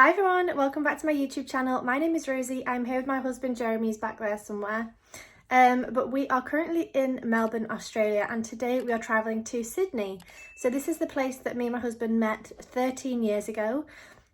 Hi everyone, welcome back to my YouTube channel. My name is Rosie. I'm here with my husband Jeremy, he's back there somewhere. But we are currently in Melbourne, Australia, and today we are travelling to Sydney. So this is the place that me and my husband met 13 years ago.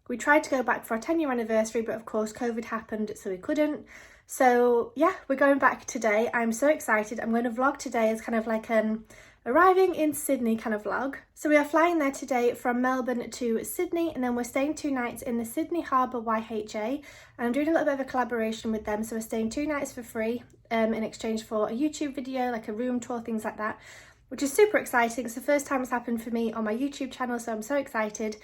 We tried to go back for our 10-year anniversary, but of course COVID happened, so we couldn't. So yeah, we're going back today. I'm so excited. I'm going to vlog today as kind of like an arriving in Sydney kind of vlog. So we are flying there today from Melbourne to Sydney, and then we're staying 2 nights in the Sydney Harbour YHA, and I'm doing a little bit of a collaboration with them. So we're staying 2 nights for free in exchange for a YouTube video, like a room tour, things like that, which is super exciting. It's the first time it's happened for me on my YouTube channel, so I'm so excited.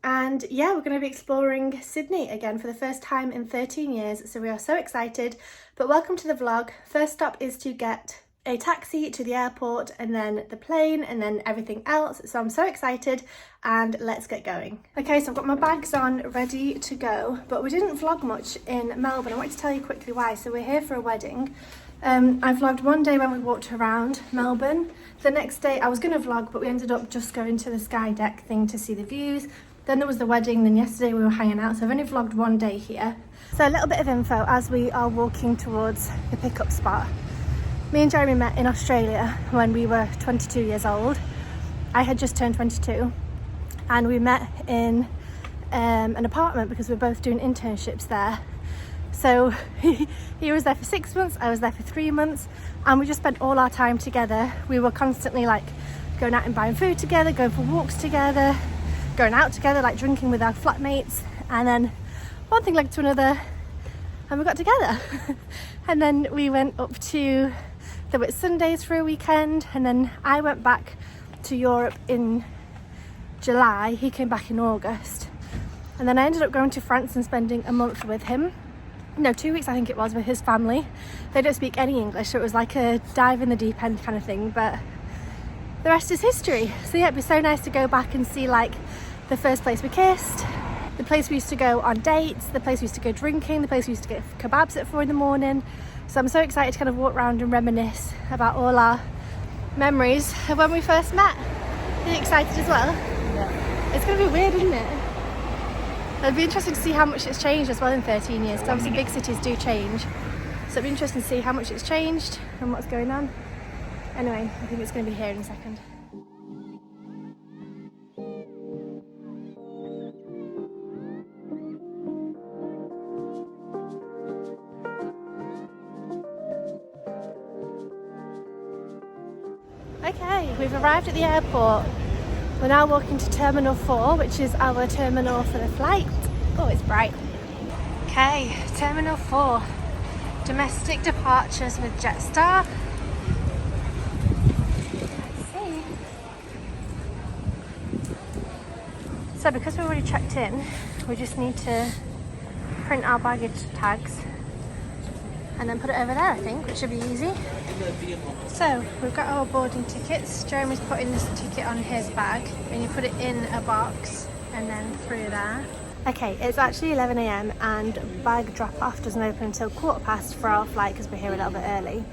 And yeah, we're going to be exploring Sydney again for the first time in 13 years, so we are so excited. But welcome to the vlog. First stop is to get a taxi to the airport, and then the plane, and then everything else. So I'm so excited, and let's get going. Okay, so I've got my bags on ready to go, but we didn't vlog much in Melbourne. I want to tell you quickly why. So we're here for a wedding. I vlogged one day when we walked around Melbourne. The next day I was going to vlog, but we ended up just going to the sky deck thing to see the views. Then there was the wedding, then yesterday we were hanging out, so I've only vlogged one day here. So a little bit of info as we are walking towards the pickup spot. Me and Jeremy met in Australia when we were 22 years old. I had just turned 22, and we met in an apartment because we were both doing internships there. So he was there for 6 months, I was there for 3 months, and we just spent all our time together. We were constantly like going out and buying food together, going for walks together, going out together, like drinking with our flatmates, and then one thing led to another and we got together. And then we went up to the Whitsundays for a weekend, and then I went back to Europe in July. He came back in August, and then I ended up going to France and spending a month with him. No, 2 weeks I think it was, with his family. They don't speak any English, so it was like a dive in the deep end kind of thing, but the rest is history. So yeah, it'd be so nice to go back and see like the first place we kissed, the place we used to go on dates, the place we used to go drinking, the place we used to get kebabs at 4 in the morning. So I'm so excited to kind of walk around and reminisce about all our memories of when we first met. Are you excited as well? Yeah. It's going to be weird, isn't it? It'll be interesting to see how much it's changed as well in 13 years, because obviously big cities do change. So it'll be interesting to see how much it's changed and what's going on. Anyway, I think it's going to be here in a second. Okay, we've arrived at the airport. We're now walking to Terminal 4, which is our terminal for the flight. Oh, it's bright. Okay, Terminal 4. Domestic departures with Jetstar. Let's see. So because we've already checked in, we just need to print our baggage tags and then put it over there, I think, which should be easy. So we've got our boarding tickets. Jeremy's putting this ticket on his bag, and you put it in a box and then through there. Okay, it's actually 11 AM and bag drop off doesn't open until 1:15 for our flight because we're here a little bit early.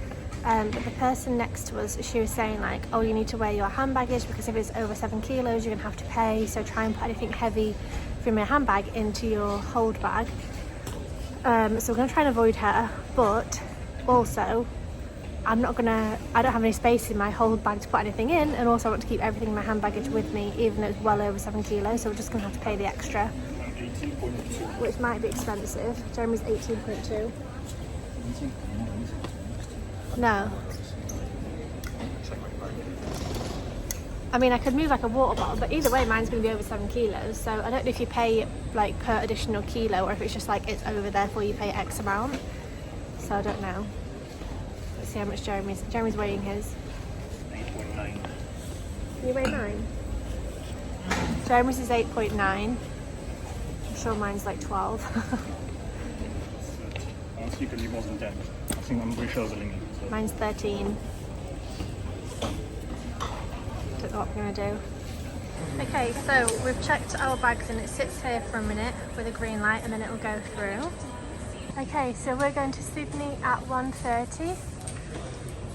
But the person next to us, she was saying like, oh, you need to wear your hand baggage because if it's over 7 kilos you're gonna have to pay, so try and put anything heavy from your handbag into your hold bag. So we're gonna try and avoid her, but also I don't have any space in my hold bag to put anything in, and also I want to keep everything in my hand baggage with me even though it's well over 7 kilos, so we're just gonna have to pay the extra, which might be expensive. Jeremy's 18.2. No. I mean, I could move like a water bottle, but either way mine's going to be over 7 kilos, so I don't know if you pay like per additional kilo or if it's just like it's over, therefore you pay X amount. So I don't know. Let's see how much Jeremy's weighing his. 8.9. You weigh 9? Jeremy's is 8.9. I'm sure mine's like 12. I think it more than 10. I think I'm pretty sure the limit. So. Mine's 13. Don't know what we're going to do. Okay, so we've checked our bags and it sits here for a minute with a green light and then it will go through. Okay, so we're going to Sydney at 1:30.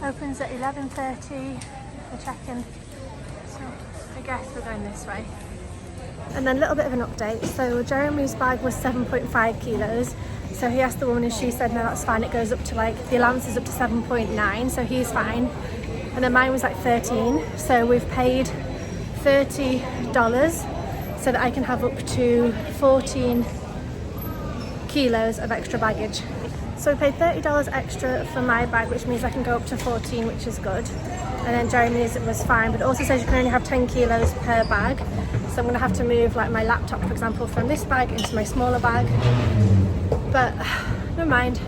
Opens at 11:30. We're checking. So I guess we're going this way. And then a little bit of an update. So Jeremy's bag was 7.5 kilos. So he asked the woman and she said, no, that's fine. It goes up to like, the allowance is up to 7.9, so he's fine. And then mine was like 13. So we've paid $30 so that I can have up to 14 kilos of extra baggage. So we paid $30 extra for my bag, which means I can go up to 14, which is good. And then Jeremy's was fine, but it also says you can only have 10 kilos per bag. So I'm gonna have to move like my laptop, for example, from this bag into my smaller bag. But never mind.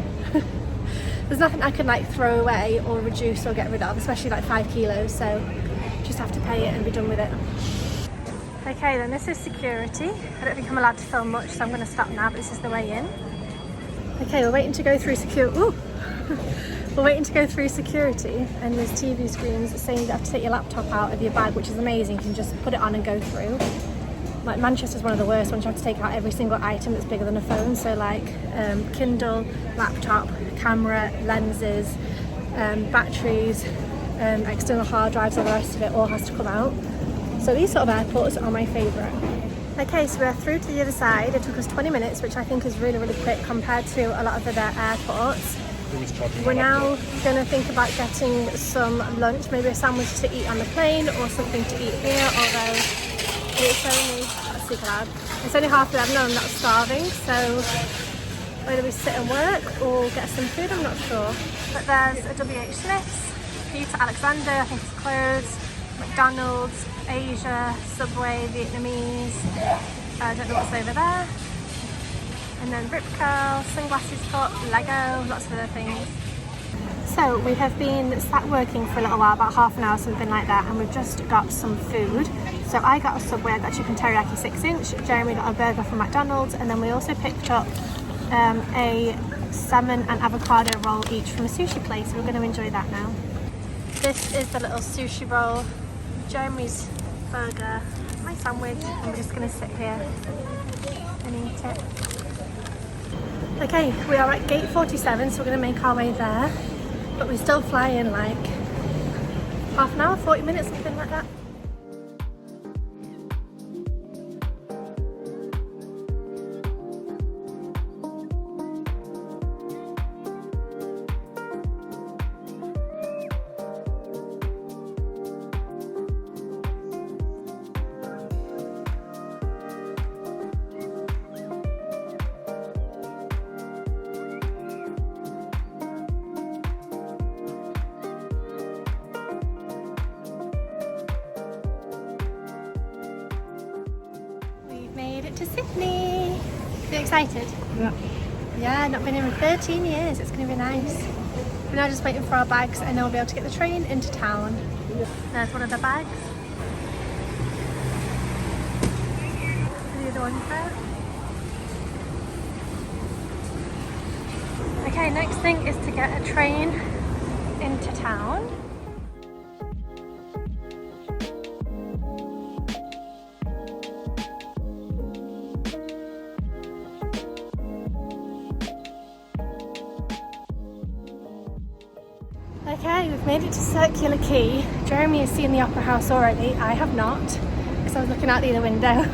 There's nothing I can like throw away or reduce or get rid of, especially like 5 kilos. So just have to pay it and be done with it. Okay, then this is security. I don't think I'm allowed to film much, so I'm gonna stop now, but this is the way in. Okay, we're waiting to go through security. We're waiting to go through security, and there's TV screens saying you have to take your laptop out of your bag, which is amazing. You can just put it on and go through. Like Manchester's one of the worst ones. You have to take out every single item that's bigger than a phone. So like Kindle, laptop, camera, lenses, batteries, external hard drives, all the rest of it all has to come out. So these sort of airports are my favourite. Okay, so we're through to the other side. It took us 20 minutes, which I think is really, really quick compared to a lot of other airports. We're now going to think about getting some lunch, maybe a sandwich to eat on the plane or something to eat here, although it's only, that's super loud, it's only 11:30 and I'm not starving, so whether we sit and work or get some food, I'm not sure. But there's a WH Smith's, Peter Alexander, I think it's closed, McDonald's, Asia, Subway, Vietnamese, I don't know what's over there. And then Rip Curl, Sunglasses Cut, Lego, lots of other things. So we have been sat working for a little while, about half an hour, something like that, and we've just got some food. So I got a Subway, I got chicken teriyaki 6-inch, Jeremy got a burger from McDonald's, and then we also picked up a salmon and avocado roll each from a sushi place. So we're going to enjoy that now. This is the little sushi roll, Jeremy's burger, my sandwich, and we're just going to sit here and eat it. Okay, we are at gate 47, so we're going to make our way there, but we still fly in like half an hour, 40 minutes, something like that. To Sydney. Are you excited? Yeah. Yeah, not been here in 13 years. It's going to be nice. We're now just waiting for our bags and then we'll be able to get the train into town. There's one of the bags. And the other one's there. Okay, next thing is to get a train into town. Okay, we've made it to Circular Quay. Jeremy has seen the Opera House already. I have not, because I was looking out the other window.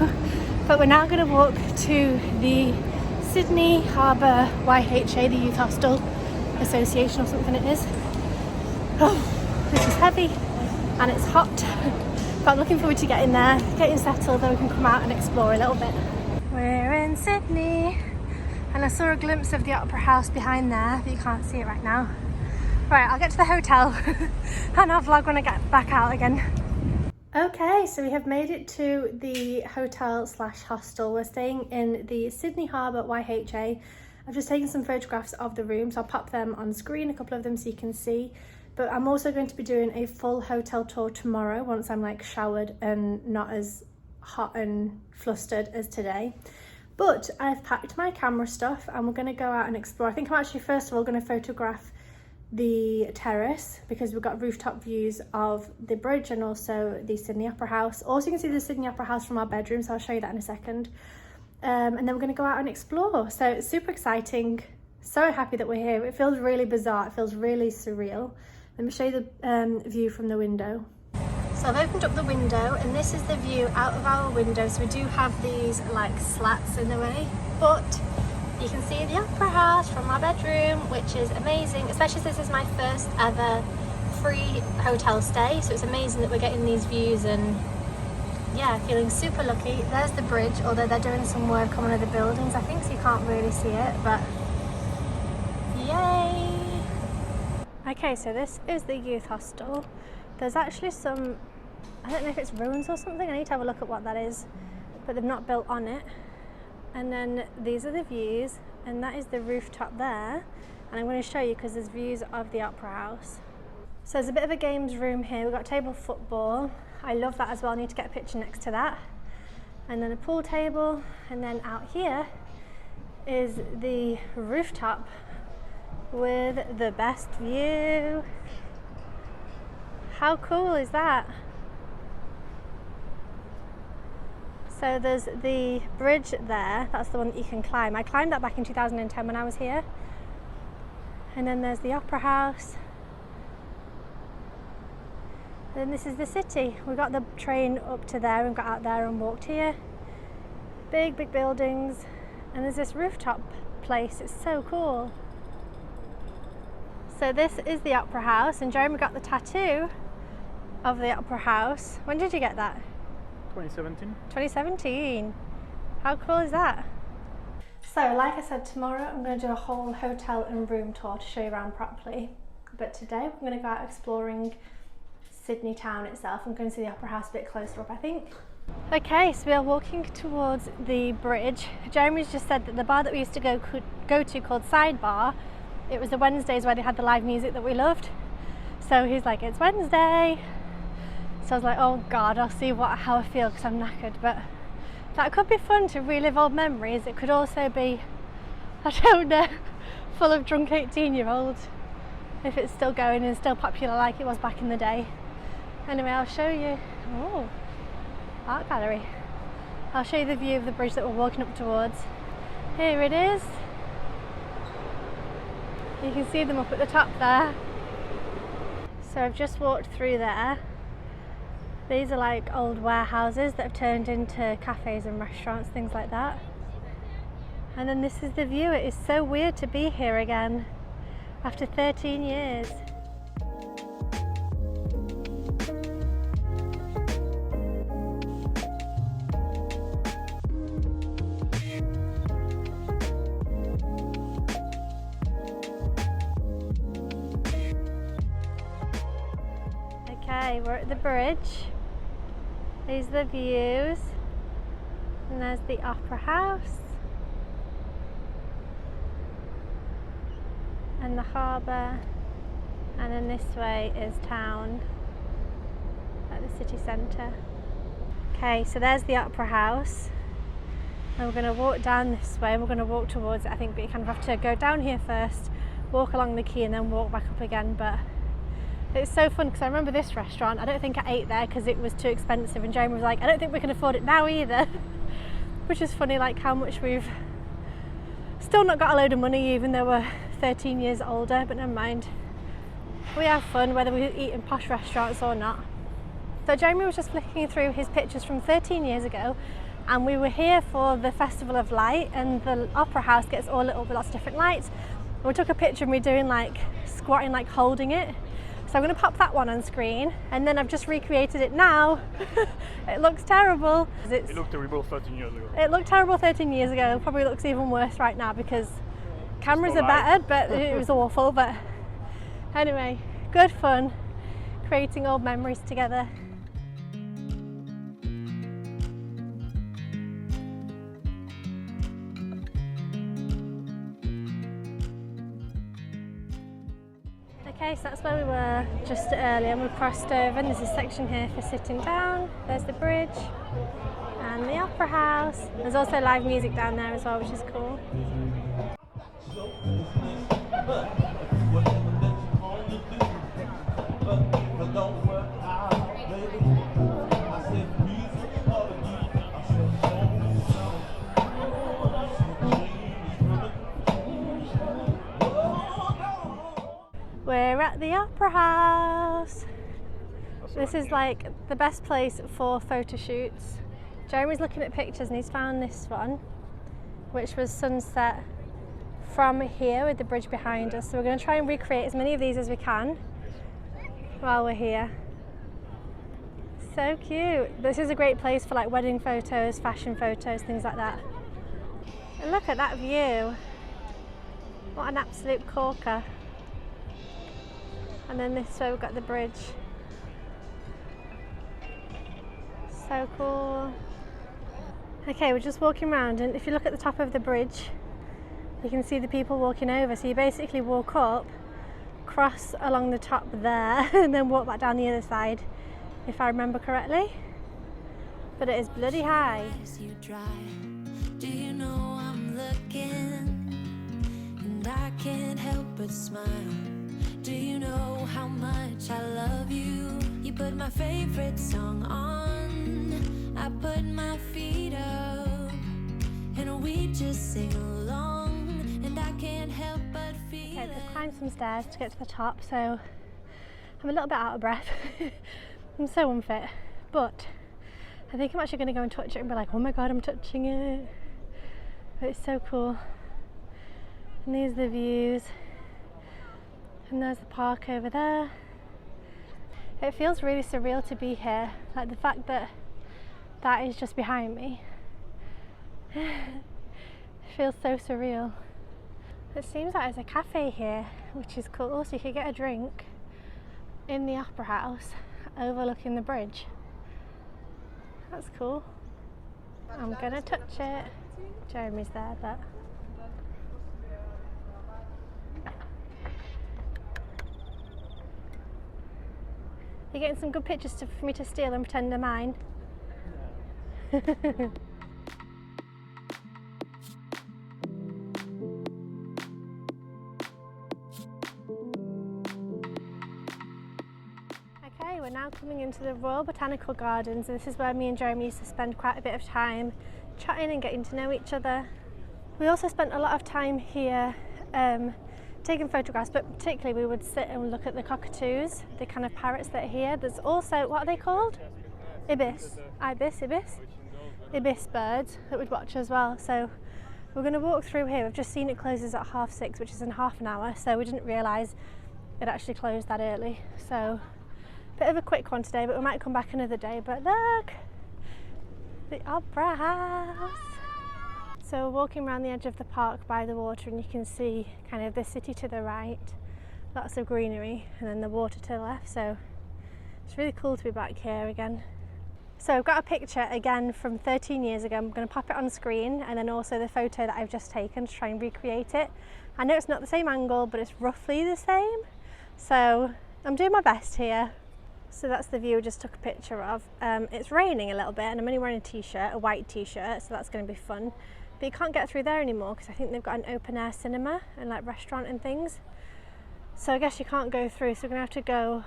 But we're now going to walk to the Sydney Harbour YHA, the Youth Hostel Association or something it is. Oh, this is heavy and it's hot. But I'm looking forward to getting there, getting settled, then we can come out and explore a little bit. We're in Sydney, and I saw a glimpse of the Opera House behind there, but you can't see it right now. Right, I'll get to the hotel and I'll vlog when I get back out again. Okay, so we have made it to the hotel slash hostel. We're staying in the Sydney Harbour YHA. I've just taken some photographs of the rooms. I'll pop them on screen, a couple of them so you can see. But I'm also going to be doing a full hotel tour tomorrow once I'm like showered and not as hot and flustered as today. But I've packed my camera stuff and we're going to go out and explore. I think I'm actually first of all going to photograph the terrace because we've got rooftop views of the bridge and also the Sydney Opera House. Also, you can see the Sydney Opera House from our bedroom, so I'll show you that in a second. And then we're going to go out and explore. So it's super exciting. So happy that we're here. It feels really bizarre. It feels really surreal. Let me show you the view from the window. So So I've opened up the window and this is the view out of our window. So we do have these like slats in the way, but you can see the Opera House from our bedroom, which is amazing, especially since this is my first ever free hotel stay. So it's amazing that we're getting these views and yeah, feeling super lucky. There's the bridge, although they're doing some work on one of the buildings, I think, so you can't really see it, but yay! Okay, so this is the youth hostel. There's actually some, I don't know if it's ruins or something, I need to have a look at what that is, but they've not built on it. And then these are the views, and that is the rooftop there, and I'm going to show you because there's views of the Opera House. So there's a bit of a games room here. We've got table football. I love that as well. I need to get a picture next to that. And then a pool table. And then out here is the rooftop with the best view. How cool is that? So there's the bridge there. That's the one that you can climb. I climbed that back in 2010 when I was here. And then there's the Opera House. Then this is the city. We got the train up to there and got out there and walked here. Big, big buildings. And there's this rooftop place. It's so cool. So this is the Opera House, and Jeremy got the tattoo of the Opera House. When did you get that? 2017. 2017. How cool is that? So like I said, tomorrow I'm going to do a whole hotel and room tour to show you around properly. But today we're going to go out exploring Sydney town itself. I'm going to see the Opera House a bit closer up, I think. Okay, so we are walking towards the bridge. Jeremy's just said that the bar that we used to go to called Sidebar, it was the Wednesdays where they had the live music that we loved. So he's like, it's Wednesday. So I was like, oh God, I'll see how I feel because I'm knackered. But that could be fun to relive old memories. It could also be, I don't know, full of drunk 18-year-olds if it's still going and still popular like it was back in the day. Anyway, I'll show you. Oh, art gallery. I'll show you the view of the bridge that we're walking up towards. Here it is. You can see them up at the top there. So I've just walked through there. These are like old warehouses that have turned into cafes and restaurants, things like that. And then this is the view. It is so weird to be here again after 13 years. Okay, we're at the bridge. These are the views. And there's the Opera House. And the harbour. And then this way is town at the city centre. Okay, so there's the Opera House. And we're going to walk down this way. We're going to walk towards it, I think, but you kind of have to go down here first, walk along the quay and then walk back up again. But it's so fun because I remember this restaurant. I don't think I ate there because it was too expensive, and Jamie was like, I don't think we can afford it now either. Which is funny, like how much we've still not got a load of money even though we're 13 years older, but never mind. We have fun whether we eat in posh restaurants or not. So Jamie was just flicking through his pictures from 13 years ago, and we were here for the Festival of Light, and the Opera House gets all lit up with lots of different lights. And we took a picture of me doing like squatting, like holding it. So I'm going to pop that one on screen, and then I've just recreated it now. It looks terrible. It looked terrible 13 years ago. It looked terrible 13 years ago. It probably looks even worse right now because cameras are battered, but it was awful. But anyway, good fun creating old memories together. Okay, so that's where we were just earlier, and we've crossed over, and there's a section here for sitting down. There's the bridge and the Opera House. There's also live music down there as well, which is cool. We're at the Opera House. That's This is like the best place for photo shoots. Jeremy's looking at pictures and he's found this one, which was sunset from here with the bridge behind us. So we're going to try and recreate as many of these as we can while we're here. So cute. This is a great place for like wedding photos, fashion photos, things like that. And look at that view. What an absolute corker. And then this way we've got the bridge. So cool. Okay, we're just walking around, and if you look at the top of the bridge, you can see the people walking over. So you basically walk up, cross along the top there, and then walk back down the other side, if I remember correctly. But it is bloody high. Do you know I'm looking, and I can't help but smile. Do you know how much I love you? You put my favorite song on, I put my feet up, and we just sing along, and I can't help but feel. Okay, we've climbed some stairs to get to the top, so I'm a little bit out of breath. I'm so unfit, but I think I'm actually going to go and touch it and be like, oh my god, I'm touching it. But it's so cool. And these are the views. And there's the park over there. It feels really surreal to be here. Like the fact that that is just behind me. It feels so surreal. It seems like there's a cafe here, which is cool. So you could get a drink in the Opera House overlooking the bridge. That's cool. I'm gonna touch it. Jeremy's there, but you're getting some good pictures for me to steal and pretend they're mine. Okay, we're now coming into the Royal Botanical Gardens. This is where me and Jeremy used to spend quite a bit of time chatting and getting to know each other. We also spent a lot of time here taking photographs, but particularly we would sit and look at the cockatoos, the kind of parrots that are here. There's also, what are they called? Ibis birds that we'd watch as well. So we're going to walk through here. We've just seen it closes at 6:30, which is in half an hour, so we didn't realise it actually closed that early. So bit of a quick one today, but we might come back another day. But look, the Opera House. So we're walking around the edge of the park by the water, and you can see kind of the city to the right, lots of greenery, and then the water to the left. So it's really cool to be back here again. So I've got a picture again from 13 years ago. I'm going to pop it on screen, and then also the photo that I've just taken to try and recreate it. I know it's not the same angle, but it's roughly the same. So I'm doing my best here. So that's the view I just took a picture of. It's raining a little bit, and I'm only wearing a t-shirt, a white t-shirt, so that's going to be fun. But you can't get through there anymore because I think they've got an open air cinema and like restaurant and things. So I guess you can't go through, so we're going to have to go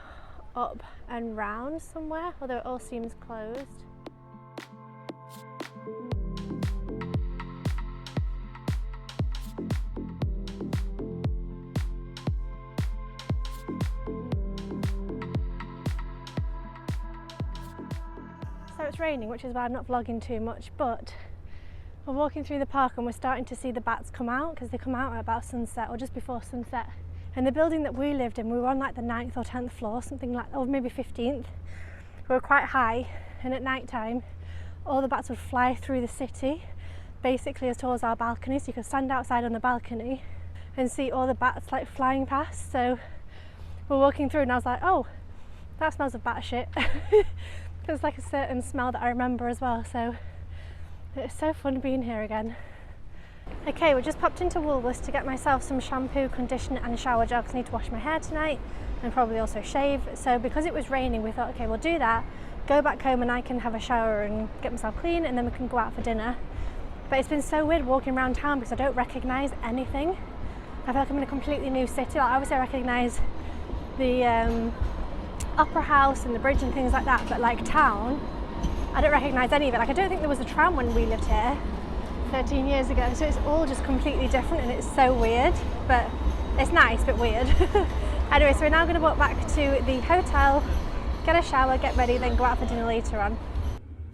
up and round somewhere, although it all seems closed. So it's raining, which is why I'm not vlogging too much, but we're walking through the park and we're starting to see the bats come out, because they come out at about sunset or just before sunset. And the building that we lived in, we were on like the 9th or 10th floor, something like, or maybe 15th. We were quite high, and at night time all the bats would fly through the city basically as towards our balcony, so you could stand outside on the balcony and see all the bats like flying past. So we're walking through and I was like, oh, that smells of bat shit. There's like a certain smell that I remember as well, so it's so fun being here again. Okay, we just popped into Woolworths to get myself some shampoo, conditioner and shower gel because I need to wash my hair tonight and probably also shave. So because it was raining, we thought, okay, we'll do that, go back home and I can have a shower and get myself clean, and then we can go out for dinner. But it's been so weird walking around town because I don't recognise anything. I feel like I'm in a completely new city. Like, obviously I recognise the Opera House and the bridge and things like that, but like town, I don't recognise any of it. Like, I don't think there was a tram when we lived here 13 years ago, so it's all just completely different and it's so weird, but it's nice but weird. Anyway, so we're now going to walk back to the hotel, get a shower, get ready, then go out for dinner later on.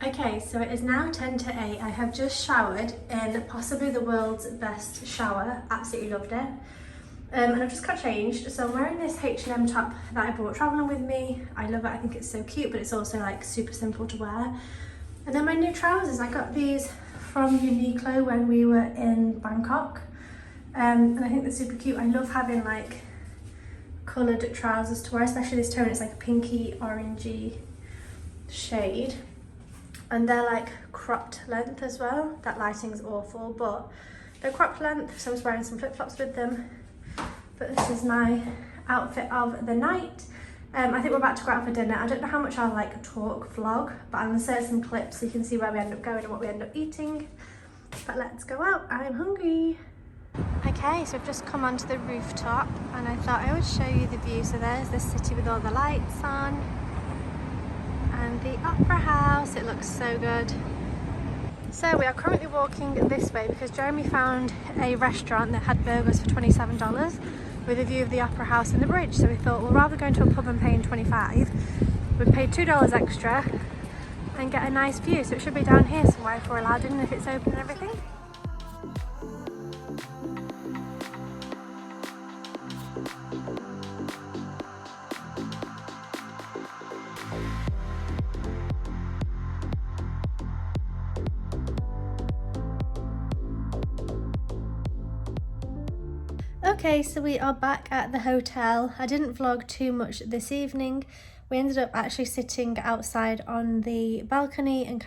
Okay, so it is now 10 to 8. I have just showered in possibly the world's best shower. Absolutely loved it. And I've just got changed. So I'm wearing this H&M top that I brought travelling with me. I love it. I think it's so cute, but it's also like super simple to wear. And then my new trousers. I got these from Uniqlo when we were in Bangkok. And I think they're super cute. I love having like coloured trousers to wear, especially this tone. It's like a pinky orangey shade. And they're like cropped length as well. That lighting's awful, but they're cropped length, so I was wearing some flip-flops with them. But this is my outfit of the night. I think we're about to go out for dinner. I don't know how much I'll like talk vlog, but I'll insert some clips so you can see where we end up going and what we end up eating. But let's go out, I'm hungry. Okay, so I've just come onto the rooftop and I thought I would show you the view. So there's the city with all the lights on. And the Opera House, it looks so good. So we are currently walking this way because Jeremy found a restaurant that had burgers for $27 with a view of the Opera House and the bridge. So we thought, well, rather going to a pub and paying $25, we'd pay $2 extra and get a nice view. So it should be down here somewhere if we're allowed in, if it's open and everything. Okay, so we are back at the hotel. I didn't vlog too much this evening. We ended up actually sitting outside on the balcony and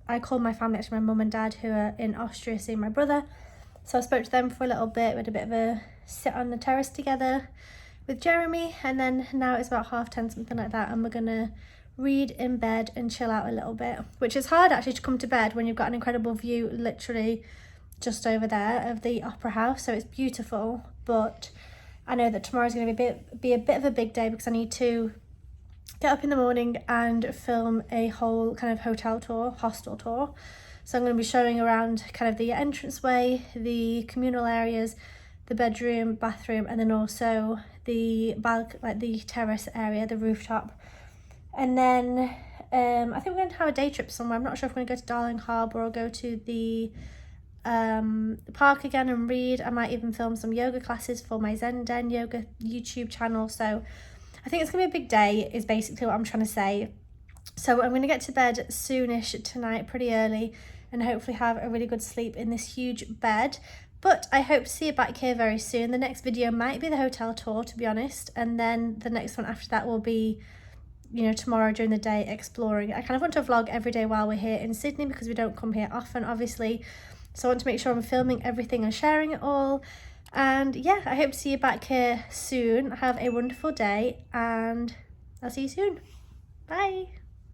I called my family, actually my mum and dad who are in Austria seeing my brother. So I spoke to them for a little bit. We had a bit of a sit on the terrace together with Jeremy, and then now it's about 10:30, something like that, and we're gonna read in bed and chill out a little bit, which is hard actually to come to bed when you've got an incredible view literally just over there of the Opera House. So it's beautiful, but I know that tomorrow's going to be a bit of a big day because I need to get up in the morning and film a whole kind of hotel tour, hostel tour. So I'm going to be showing around kind of the entranceway, the communal areas, the bedroom, bathroom, and then also the the terrace area, the rooftop. And then I think we're going to have a day trip somewhere. I'm not sure if we're going to go to Darling Harbour or go to the park again and read. I might even film some yoga classes for my Zen Den yoga YouTube channel. So I think it's gonna be a big day is basically what I'm trying to say. So I'm gonna get to bed soonish tonight, pretty early, and hopefully have a really good sleep in this huge bed. But I hope to see you back here very soon. The next video might be the hotel tour, to be honest, and then the next one after that will be, you know, tomorrow during the day exploring. I kind of want to vlog every day while we're here in Sydney because we don't come here often, obviously. So I want to make sure I'm filming everything and sharing it all. And yeah, I hope to see you back here soon. Have a wonderful day and I'll see you soon. Bye.